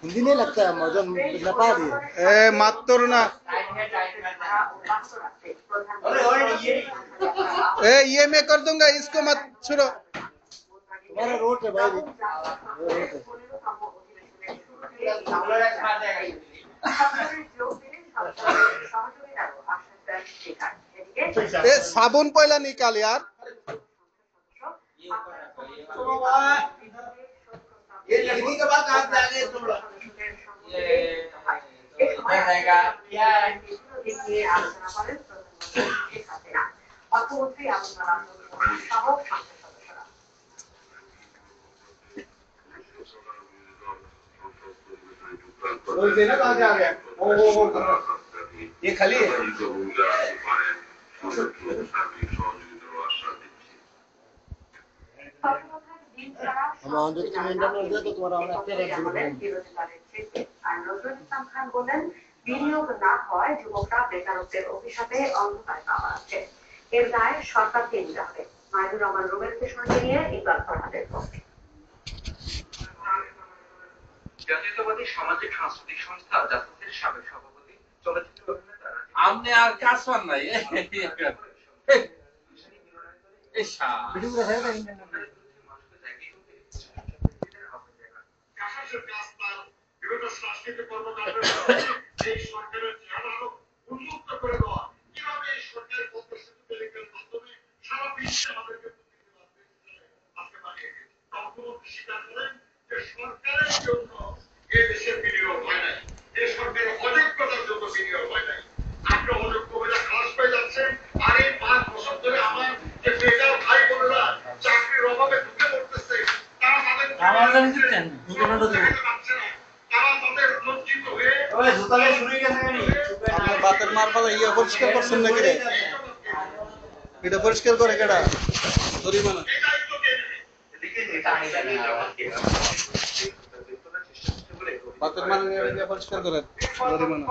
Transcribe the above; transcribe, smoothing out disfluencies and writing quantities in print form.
हिंदी नहीं लगता है मदन नेपाली है। ए मत तोड़ ना। ए ये मैं कर दूंगा, इसको मत छोड़ो। तुम्हारा रोट है भाई, रोट है। ए साबुन पहला निकाल यार। ये लिखने के बाद आप जाके तुम लोग ये रहेगा क्या रोज देना कहाँ से आ गया? ओ ये खाली है। हम ऑनलाइन तुम इंटरनेट दे तो तुम्हारा ऑनलाइन বিনিয়োগ না হয় যুবকরা বেকারত্বের অভিশাপে অন্ধকারে পাওয়া আছে। এর দায় সরকারকে নিতে হবে। মাইনুর রহমান রুবেলকে সঙ্গে নিয়ে ইকবাল ফরহাদের রিপোর্ট। জাতীয়তাবাদী সামাজিক সাংস্কৃতিক সংস্থা জাসাসের সাবেক সভাপতি চলচ্চিত্র অভিনেতা আমনে আর কাজ পান নাই वीडियो है ना इंटरनेट বিভিন্ন সাংস্কৃতিক কর্মকাণ্ডের এই সরকারের চেহারা উন্মুক্ত করে দেওয়া, কিভাবে এই সরকারের পদ্মসেতুর মাধ্যমে সারা বিশ্বে আমাদেরকে আজকে বানিয়ে অর্থমন্ত্রী স্বীকার করেন যে সরকারের জন্য এ দেশের বিনিয়োগ হয় নাই, এই সরকারের অযোগ্যতার জন্য বিনিয়োগ হয় নাই। আপনি অযোগ্য হয়ে খালাস পেয়ে যাচ্ছেন। আর এই 5 বছর ধরে আমার যে বেকার ভাই বোনেরা চাকরির অভাবে ঢুকে পড়তেছে, তারা তাদের বাতের মারপালা ইয়ে পরিষ্কার করছেন নাকি রে? এটা পরিষ্কার করে কেডা? জরিমানা। বাতের মার পরিষ্কার করেন, জরিমানা।